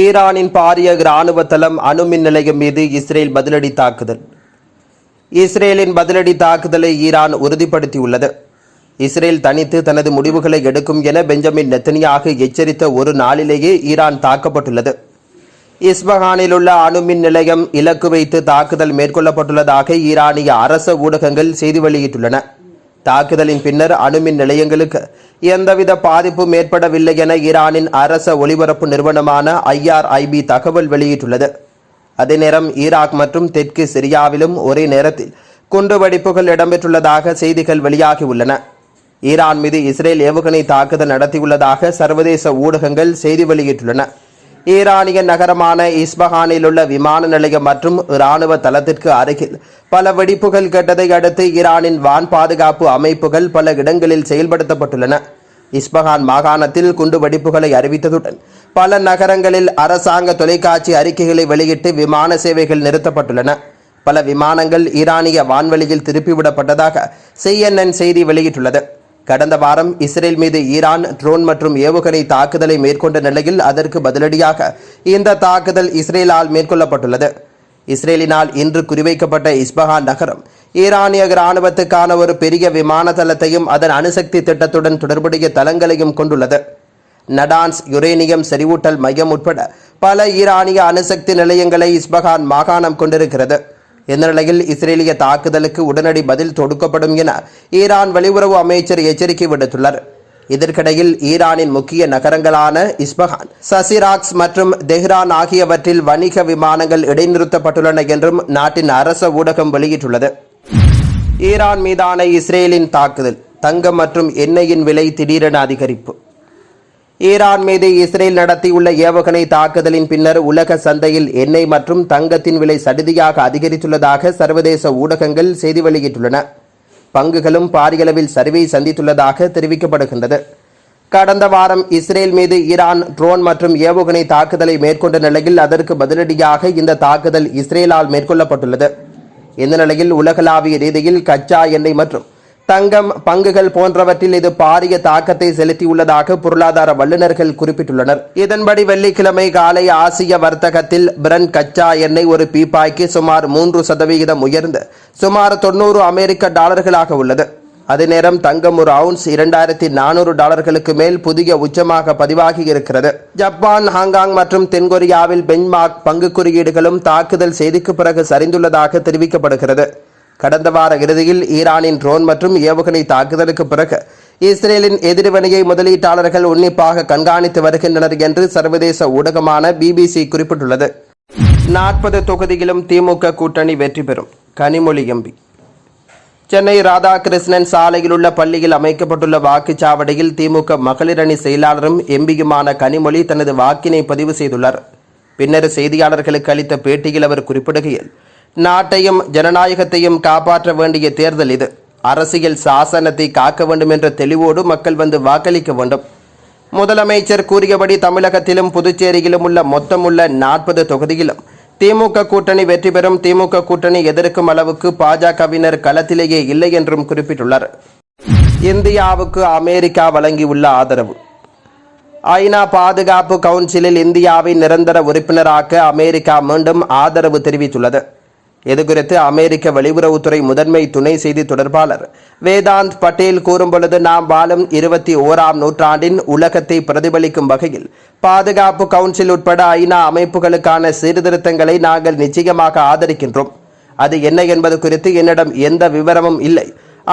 ஈரானின் பாரிய இராணுவ தளம் அணுமின் நிலையம் மீது இஸ்ரேல் பதிலடி தாக்குதல். இஸ்ரேலின் பதிலடி தாக்குதலை ஈரான் உறுதிப்படுத்தியுள்ளது. இஸ்ரேல் தனித்து தனது முடிவுகளை எடுக்கும் என பெஞ்சமின் நெத்தனியாகு எச்சரித்த ஒரு நாளிலேயே ஈரான் தாக்கப்பட்டுள்ளது. இஸ்பஹானில் உள்ள அணுமின் நிலையம் இலக்கு வைத்து தாக்குதல் மேற்கொள்ளப்பட்டுள்ளதாக ஈரானிய அரச ஊடகங்கள் செய்தி வெளியிட்டுள்ளன. தாக்குதலின் பின்னர் அணுமின் நிலையங்களுக்கு எந்தவித பாதிப்பும் ஏற்படவில்லை என ஈரானின் அரச ஒலிபரப்பு நிறுவனமான IRIB தகவல் வெளியிட்டுள்ளது. அதே நேரம் ஈராக் மற்றும் தெற்கு சிரியாவிலும் ஒரே நேரத்தில் குண்டுவெடிப்புகள் இடம்பெற்றுள்ளதாக செய்திகள் வெளியாகியுள்ளன. ஈரான் மீது இஸ்ரேல் ஏவுகணை தாக்குதல் நடத்தியுள்ளதாக சர்வதேச ஊடகங்கள் செய்தி வெளியிட்டுள்ளன. ஈரானிய நகரமான இஸ்பஹானில் உள்ள விமான நிலையம் மற்றும் இராணுவ தளத்திற்கு அருகில் பல வெடிப்புகள் கேட்டதை அடுத்து ஈரானின் வான் பாதுகாப்பு அமைப்புகள் பல இடங்களில் செயல்படுத்தப்பட்டுள்ளன. இஸ்பஹான் மாகாணத்தில் குண்டு வெடிப்புகளை அறிவித்ததுடன் பல நகரங்களில் அரசாங்க தொலைக்காட்சி அறிக்கைகளை வெளியிட்டு விமான சேவைகள் நிறுத்தப்பட்டுள்ளன. பல விமானங்கள் ஈரானிய வான்வெளியில் திருப்பிவிடப்பட்டதாக CNN செய்தி வெளியிட்டுள்ளது. கடந்த வாரம் இஸ்ரேல் மீது ஈரான் ட்ரோன் மற்றும் ஏவுகணை தாக்குதலை மேற்கொண்ட நிலையில் அதற்கு பதிலடியாக இந்த தாக்குதல் இஸ்ரேலால் மேற்கொள்ளப்பட்டுள்ளது. இஸ்ரேலினால் இன்று குறிவைக்கப்பட்ட இஸ்பஹான் நகரம் ஈரானிய இராணுவத்துக்கான ஒரு பெரிய விமான தளத்தையும் அதன் அணுசக்தி திட்டத்துடன் தொடர்புடைய தளங்களையும் கொண்டுள்ளது. நடான்ஸ் யுரேனியம் செறிவூட்டல் மையம் உட்பட பல ஈரானிய அணுசக்தி நிலையங்களை இஸ்பஹான் மாகாணம் கொண்டிருக்கிறது. இந்த நிலையில் இஸ்ரேலிய தாக்குதலுக்கு உடனடி பதில் தொடுக்கப்படும் என ஈரான் வெளியுறவு அமைச்சர் எச்சரிக்கை விடுத்துள்ளார். இதற்கிடையில் ஈரானின் முக்கிய நகரங்களான இஸ்பஹான், சசிராக்ஸ் மற்றும் தெஹ்ரான் ஆகியவற்றில் வணிக விமானங்கள் இடைநிறுத்தப்பட்டுள்ளன என்றும் நாட்டின் அரச ஊடகம் வெளியிட்டுள்ளது. ஈரான் மீதான இஸ்ரேலின் தாக்குதல். தங்கம் மற்றும் எண்ணெயின் விலை திடீரென அதிகரிப்பு. ஈரான் மீது இஸ்ரேல் நடத்தியுள்ள ஏவுகணை தாக்குதலின் பின்னர் உலக சந்தையில் எண்ணெய் மற்றும் தங்கத்தின் விலை சடுதியாக அதிகரித்துள்ளதாக சர்வதேச ஊடகங்கள் செய்தி வெளியிட்டுள்ளன. பங்குகளும் பாரியளவில் சரிவை சந்தித்துள்ளதாக தெரிவிக்கப்படுகின்றது. கடந்த வாரம் இஸ்ரேல் மீது ஈரான் ட்ரோன் மற்றும் ஏவுகணை தாக்குதலை மேற்கொண்ட நிலையில் அதற்கு பதிலடியாக இந்த தாக்குதல் இஸ்ரேலால் மேற்கொள்ளப்பட்டுள்ளது. இந்த நிலையில் உலகளாவிய ரீதியில் கச்சா எண்ணெய் மற்றும் தங்கம் பங்குகள் போன்றவற்றில் இது பாரிய தாக்கத்தை செலுத்தியுள்ளதாக பொருளாதார வல்லுநர்கள் குறிப்பிட்டுள்ளனர். இதன்படி வெள்ளிக்கிழமை காலை ஆசிய வர்த்தகத்தில் பிரண்ட் கச்சா எண்ணெய் ஒரு பீப்பாய்க்கு சுமார் 3% உயர்ந்து சுமார் $90 உள்ளது. அதே நேரம் தங்கம் ஒரு அவுன்ஸ் $2400 மேல் புதிய உச்சமாக பதிவாகி இருக்கிறது. ஜப்பான், ஹாங்காங் மற்றும் தென்கொரியாவில் பெஞ்ச்மார்க் பங்கு குறியீடுகளும் தாக்குதல் செய்திக்கு பிறகு சரிந்துள்ளதாக தெரிவிக்கப்படுகிறது. கடந்த வார இறுதியில் ஈரானின் ட்ரோன் மற்றும் ஏவுகணை தாக்குதலுக்கு பிறகு இஸ்ரேலின் எதிர்வினையை முதலீட்டாளர்கள் உன்னிப்பாக கண்காணித்து வருகின்றனர் என்று சர்வதேச ஊடகமான BBC குறிப்பிட்டுள்ளது. 40 தொகுதியிலும் திமுக கூட்டணி வெற்றி பெறும். கனிமொழி MP. சென்னை ராதாகிருஷ்ணன் சாலையில் உள்ள பள்ளியில் அமைக்கப்பட்டுள்ள வாக்குச்சாவடியில் திமுக மகளிர் அணி செயலாளரும் எம்பியுமான கனிமொழி தனது வாக்கினை பதிவு செய்துள்ளார். பின்னர் செய்தியாளர்களுக்கு அளித்த பேட்டியில் அவர் குறிப்பிடுகையில், நாட்டையும் ஜனநாயகத்தையும் காப்பாற்ற வேண்டிய தேர்தல் இது. அரசியல் சாசனத்தை காக்க வேண்டும் என்ற தெளிவோடு மக்கள் வந்து வாக்களிக்க வேண்டும். முதலமைச்சர் கூறியபடி தமிழகத்திலும் புதுச்சேரியிலும் உள்ள மொத்தமுள்ள 40 தொகுதியிலும் திமுக கூட்டணி வெற்றி பெறும். திமுக கூட்டணி எதிர்க்கும் அளவுக்கு பாஜகவினர் களத்திலேயே இல்லை என்றும் குறிப்பிட்டுள்ளார். இந்தியாவுக்கு அமெரிக்கா வழங்கியுள்ள ஆதரவு. ஐநா பாதுகாப்பு கவுன்சிலில் இந்தியாவை நிரந்தர உறுப்பினராக்க அமெரிக்கா மீண்டும் ஆதரவு தெரிவித்துள்ளது. இதுகுறித்து அமெரிக்க வெளியுறவுத்துறை முதன்மை துணை செய்தி தொடர்பாளர் வேதாந்த் பட்டேல் கூறும்பொழுது, நாம் வாழும் 21ஆம் நூற்றாண்டின் உலகத்தை பிரதிபலிக்கும் வகையில் பாதுகாப்பு கவுன்சில் உட்பட ஐநா அமைப்புகளுக்கான சீர்திருத்தங்களை நாங்கள் நிச்சயமாக ஆதரிக்கின்றோம். அது என்ன என்பது குறித்து என்னிடம் எந்த விவரமும் இல்லை,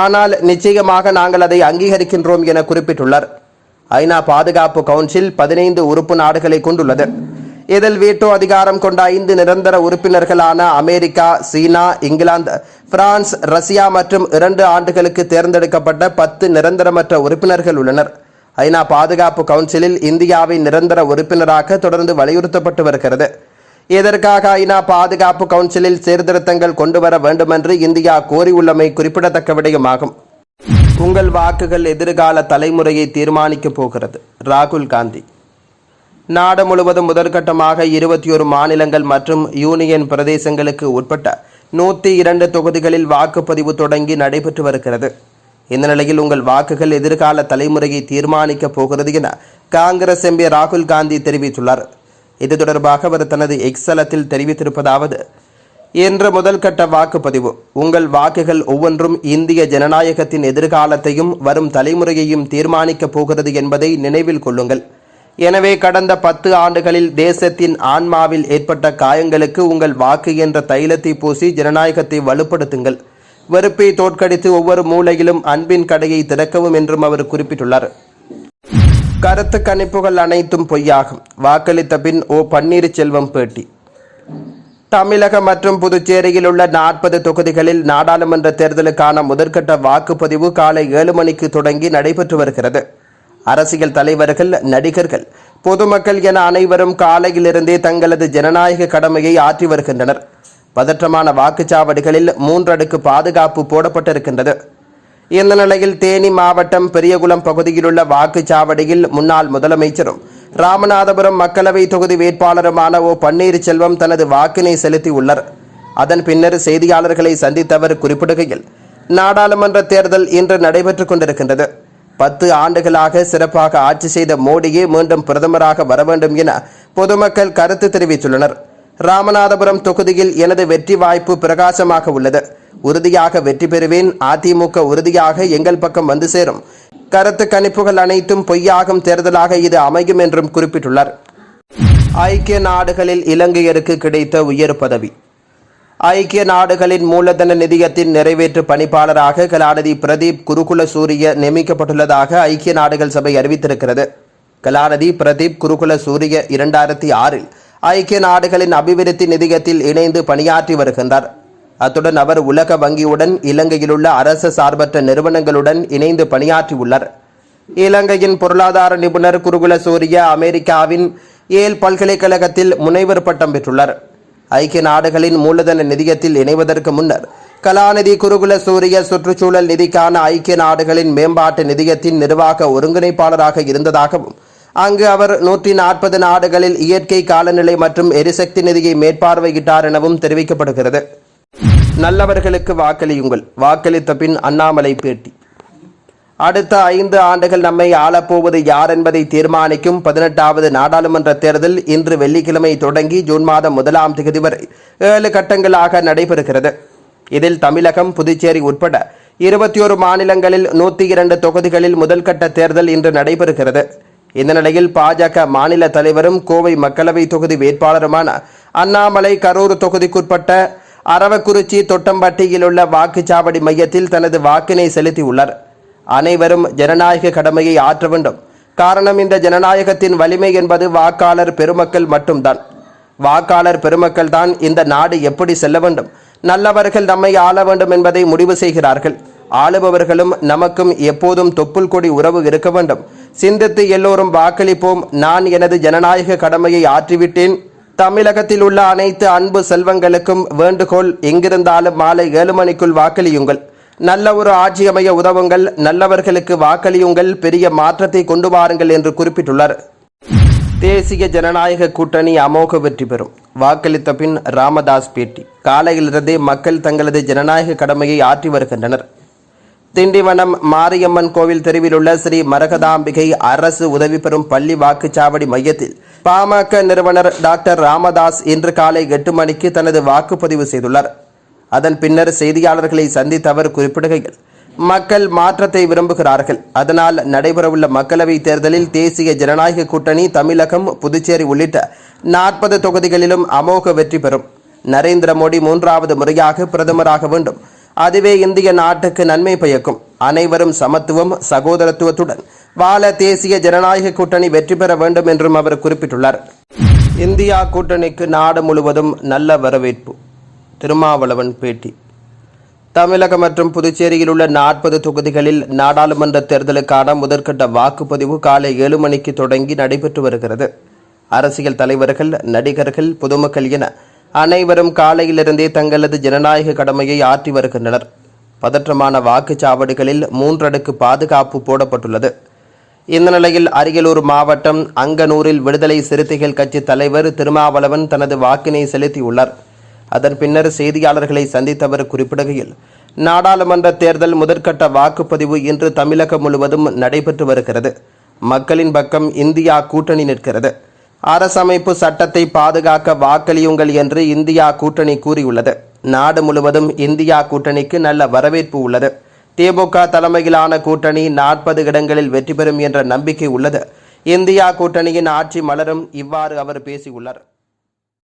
ஆனால் நிச்சயமாக நாங்கள் அதை அங்கீகரிக்கின்றோம் என குறிப்பிட்டுள்ளார். ஐநா பாதுகாப்பு கவுன்சில் 15 உறுப்பு நாடுகளை கொண்டுள்ளது. இதில் வீட்டோ அதிகாரம் கொண்ட 5 நிரந்தர உறுப்பினர்களான அமெரிக்கா, சீனா, இங்கிலாந்து, பிரான்ஸ், ரஷ்யா மற்றும் 2 ஆண்டுகளுக்கு தேர்ந்தெடுக்கப்பட்ட 10 நிரந்தரமற்ற உறுப்பினர்கள் உள்ளனர். ஐநா பாதுகாப்பு கவுன்சிலில் இந்தியாவை நிரந்தர உறுப்பினராக தொடர்ந்து வலியுறுத்தப்பட்டு வருகிறது. இதற்காக ஐநா பாதுகாப்பு கவுன்சிலில் சீர்திருத்தங்கள் கொண்டுவர வேண்டுமென்று இந்தியா கோரியுள்ளமை குறிப்பிடத்தக்க விடயமாகும். உங்கள் வாக்குகள் எதிர்கால தலைமுறையை தீர்மானிக்கப் போகிறது. ராகுல் காந்தி. நாடு முழுவதும் முதற்கட்டமாக 21 மாநிலங்கள் மற்றும் யூனியன் பிரதேசங்களுக்கு உட்பட்ட 102 தொகுதிகளில் வாக்குப்பதிவு தொடங்கி நடைபெற்று வருகிறது. இந்த நிலையில் உங்கள் வாக்குகள் எதிர்கால தலைமுறையை தீர்மானிக்கப் போகிறது என காங்கிரஸ் எம்பி ராகுல் காந்தி தெரிவித்துள்ளார். இது தொடர்பாக அவர் தனது எக்ஸ் தளத்தில் தெரிவித்திருப்பதாவது: இன்று முதல் கட்ட வாக்குப்பதிவு. உங்கள் வாக்குகள் ஒவ்வொன்றும் இந்திய ஜனநாயகத்தின் எதிர்காலத்தையும் வரும் தலைமுறையையும் தீர்மானிக்கப் போகிறது என்பதை நினைவில் கொள்ளுங்கள். எனவே கடந்த 10 ஆண்டுகளில் தேசத்தின் ஆன்மாவில் ஏற்பட்ட காயங்களுக்கு உங்கள் வாக்கு என்ற தைலத்தை பூசி ஜனநாயகத்தை வலுப்படுத்துங்கள். வெறுப்பை தோற்கடித்து ஒவ்வொரு மூலையிலும் அன்பின் கடையை திறக்கவும் என்றும் அவர் குறிப்பிட்டுள்ளார். கருத்து கணிப்புகள் அனைத்தும் பொய்யாகும். வாக்களித்த பின் பன்னீர்செல்வம் பேட்டி. தமிழகம் மற்றும் புதுச்சேரியில் உள்ள 40 தொகுதிகளில் நாடாளுமன்ற தேர்தலுக்கான முதற்கட்ட வாக்குப்பதிவு காலை 7 மணிக்கு தொடங்கி நடைபெற்று வருகிறது. அரசியல் தலைவர்கள், நடிகர்கள், பொதுமக்கள் என அனைவரும் காலையிலிருந்தே தங்களது ஜனநாயக கடமையை ஆற்றி வருகின்றனர். பதற்றமான வாக்குச்சாவடிகளில் 3 அடுக்கு பாதுகாப்பு போடப்பட்டிருக்கின்றது. இந்த நிலையில் தேனி மாவட்டம் பெரியகுளம் பகுதியில் உள்ள வாக்குச்சாவடியில் முன்னாள் முதலமைச்சரும் ராமநாதபுரம் மக்களவை தொகுதி வேட்பாளருமான பன்னீர்செல்வம் தனது வாக்கினை செலுத்தியுள்ளார். அதன் பின்னர் செய்தியாளர்களை சந்தித்தவர் குறிப்பிடுகையில், நாடாளுமன்ற தேர்தல் இன்று நடைபெற்றுக் கொண்டிருக்கின்றது. 10 ஆண்டுகளாக சிறப்பாக ஆட்சி செய்த மோடியே மீண்டும் பிரதமராக வர வேண்டும் என பொதுமக்கள் கருத்து தெரிவித்துள்ளனர். ராமநாதபுரம் தொகுதியில் எனது வெற்றி வாய்ப்பு பிரகாசமாக உள்ளது. உறுதியாக வெற்றி பெறுவேன். அதிமுக உறுதியாக எங்கள் பக்கம் வந்து சேரும். கருத்து கணிப்புகள் அனைத்தும் பொய்யாகும் தேர்தலாக இது அமையும் என்றும் குறிப்பிட்டுள்ளார். ஐக்கிய நாடுகளில் இலங்கையருக்கு கிடைத்த உயர் பதவி. ஐக்கிய நாடுகளின் மூலதன நிதியத்தின் நிறைவேற்று பணிப்பாளராக கலாநிதி பிரதீப் குருகுலசூரிய நியமிக்கப்பட்டுள்ளதாக ஐக்கிய நாடுகள் சபை அறிவித்திருக்கிறது. கலாநிதி பிரதீப் குருகுலசூரிய 2006இல் ஐக்கிய நாடுகளின் அபிவிருத்தி நிதியத்தில் இணைந்து பணியாற்றி வருகின்றார். அத்துடன் அவர் உலக வங்கியுடன், இலங்கையில் உள்ள அரசு சார்பற்ற நிறுவனங்களுடன் இணைந்து பணியாற்றியுள்ளார். இலங்கையின் பொருளாதார நிபுணர் குருகுலசூரிய அமெரிக்காவின் ஏல் பல்கலைக்கழகத்தில் முனைவர் பட்டம் பெற்றுள்ளார். ஐக்கிய நாடுகளின் மூலதன நிதியத்தில் இணைவதற்கு முன்னர் கலாநிதி குருகுலசூரிய சுற்றுச்சூழல் நிதிக்கான ஐக்கிய நாடுகளின் மேம்பாட்டு நிதியத்தின் நிர்வாக ஒருங்கிணைப்பாளராக இருந்ததாகவும், அங்கு அவர் 140 நாடுகளில் இயற்கை காலநிலை மற்றும் எரிசக்தி நிதியை மேற்பார்வையிட்டார் எனவும் தெரிவிக்கப்படுகிறது. நல்லவர்களுக்கு வாக்களியுங்கள். வாக்களித்த பின் அண்ணாமலை பேட்டி. அடுத்த 5 ஆண்டுகள் நம்மை ஆளப்போவது யார் என்பதை தீர்மானிக்கும் 18வது நாடாளுமன்ற தேர்தல் இன்று வெள்ளிக்கிழமை தொடங்கி ஜூன் மாதம் 1ஆம் தேதி வரை 7 கட்டங்களாக நடைபெறுகிறது. இதில் தமிழகம், புதுச்சேரி உட்பட 21 மாநிலங்களில் 102 தொகுதிகளில் முதல்கட்ட தேர்தல் இன்று நடைபெறுகிறது. இந்த நிலையில் பாஜக மாநில தலைவரும் கோவை மக்களவை தொகுதி வேட்பாளருமான அண்ணாமலை கரூர் தொகுதிக்குட்பட்ட அரவக்குறிச்சி தொட்டம்பட்டியில் உள்ள வாக்குச்சாவடி மையத்தில் தனது வாக்கினை செலுத்தியுள்ளார். அனைவரும் ஜனநாயக கடமையை ஆற்ற வேண்டும். காரணம், இந்த ஜனநாயகத்தின் வலிமை என்பது வாக்காளர் பெருமக்கள் மட்டும்தான். வாக்காளர் பெருமக்கள் தான் இந்த நாடு எப்படி செல்ல வேண்டும், நல்லவர்கள் நம்மை ஆள வேண்டும் என்பதை முடிவு செய்கிறார்கள். ஆளுபவர்களும் நமக்கும் எப்போதும் தொப்புள் கொடி உறவு இருக்க வேண்டும். சிந்தித்து எல்லோரும் வாக்களிப்போம். நான் எனது ஜனநாயக கடமையை ஆற்றிவிட்டேன். தமிழகத்தில் உள்ள அனைத்து அன்பு செல்வங்களுக்கும் வேண்டுகோள், எங்கிருந்தாலும் மாலை 7 மணிக்குள் வாக்களியுங்கள். நல்ல ஒரு ஆட்சி அமைய உதவுங்கள். நல்லவர்களுக்கு வாக்களியுங்கள். பெரிய மாற்றத்தை கொண்டு வாருங்கள் என்று குறிப்பிட்டுள்ளார். தேசிய ஜனநாயக கூட்டணி அமோக வெற்றி பெறும். வாக்களித்த பின் ராமதாஸ் பேட்டி. காலையிலிருந்தே மக்கள் தங்களது ஜனநாயக கடமையை ஆற்றி வருகின்றனர். திண்டிவனம் மாரியம்மன் கோவில் தெருவில் உள்ள ஸ்ரீ மரகதாம்பிகை அரசு உதவி பெறும் பள்ளி வாக்குச்சாவடி மையத்தில் பாமக நிறுவனர் டாக்டர் ராமதாஸ் இன்று காலை 8 மணிக்கு தனது வாக்குப்பதிவு செய்துள்ளார். அதன் பின்னர் செய்தியாளர்களை சந்தித்த அவர் குறிப்பிடுகையில், மக்கள் மாற்றத்தை விரும்புகிறார்கள். அதனால் நடைபெறவுள்ள மக்களவை தேர்தலில் தேசிய ஜனநாயக கூட்டணி தமிழகம், புதுச்சேரி உள்ளிட்ட 40 தொகுதிகளிலும் அமோக வெற்றி பெறும். நரேந்திர மோடி 3வது முறையாக பிரதமராக வேண்டும். அதுவே இந்திய நாட்டுக்கு நன்மை பயக்கும். அனைவரும் சமத்துவம், சகோதரத்துவத்துடன் வாழ தேசிய ஜனநாயக கூட்டணி வெற்றி பெற வேண்டும் என்றும் அவர் குறிப்பிட்டுள்ளார். இந்தியா கூட்டணிக்கு நாடு முழுவதும் நல்ல வரவேற்பு. திருமாவளவன் பேட்டி. தமிழகம் மற்றும் புதுச்சேரியில் உள்ள 40 தொகுதிகளில் நாடாளுமன்ற தேர்தலுக்கான முதற்கட்ட வாக்குப்பதிவு காலை 7 மணிக்கு தொடங்கி நடைபெற்று வருகிறது. அரசியல் தலைவர்கள், நடிகர்கள், பொதுமக்கள் என அனைவரும் காலையிலிருந்தே தங்களது ஜனநாயக கடமையை ஆற்றி வருகின்றனர். பதற்றமான வாக்குச்சாவடிகளில் 3 அடுக்கு பாதுகாப்பு போடப்பட்டுள்ளது. இந்த நிலையில் அரியலூர் மாவட்டம் அங்கனூரில் விடுதலை சிறுத்தைகள் கட்சி தலைவர் திருமாவளவன் தனது வாக்கினை செலுத்தியுள்ளார். அதன் பின்னர் செய்தியாளர்களை சந்தித்தவர் குறிப்பிடுகையில், நாடாளுமன்ற தேர்தல் முதற்கட்ட வாக்குப்பதிவு இன்று தமிழகம் முழுவதும் நடைபெற்று வருகிறது. மக்களின் பக்கம் இந்தியா கூட்டணி நிற்கிறது. அரசமைப்பு சட்டத்தை பாதுகாக்க வாக்களியுங்கள் என்று இந்தியா கூட்டணி கூறியுள்ளது. நாடு முழுவதும் இந்தியா கூட்டணிக்கு நல்ல வரவேற்பு உள்ளது. திமுக தலைமையிலான கூட்டணி 40 இடங்களில் வெற்றி பெறும் என்ற நம்பிக்கை உள்ளது. இந்தியா கூட்டணியின் ஆட்சி மலரும். இவ்வாறு அவர் பேசியுள்ளார்.